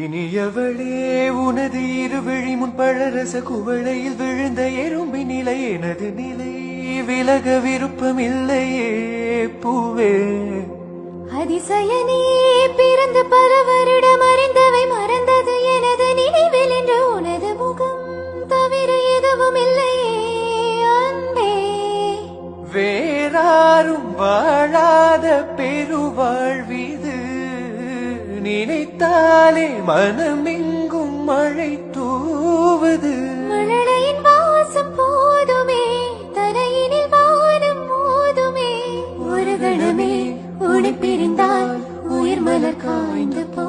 இனியவளே உனது இருவிழி முன்பழரச குவளையில் விழுந்த எறும்பின் நிலை எனது நிலை விலக விருப்பமில்லையே பூவே அதிசயனே பிறந்த பல வருடம் அறிந்தவை மறந்தது எனது நினைவில் என்று உனது முகம் தவிர எதுவும் இல்லையே அன்பே வேறாரும் வாழாத பெருவாழ்விது நினைத்தாலே மனமெங்கும் மழை தூவது மழலையின் வாசம் போதுமே தரையினில் வானம் மோதுமே ஒரு கணமே உன்னை பிரிந்தால் உயிர் மலர் காய்ந்து போ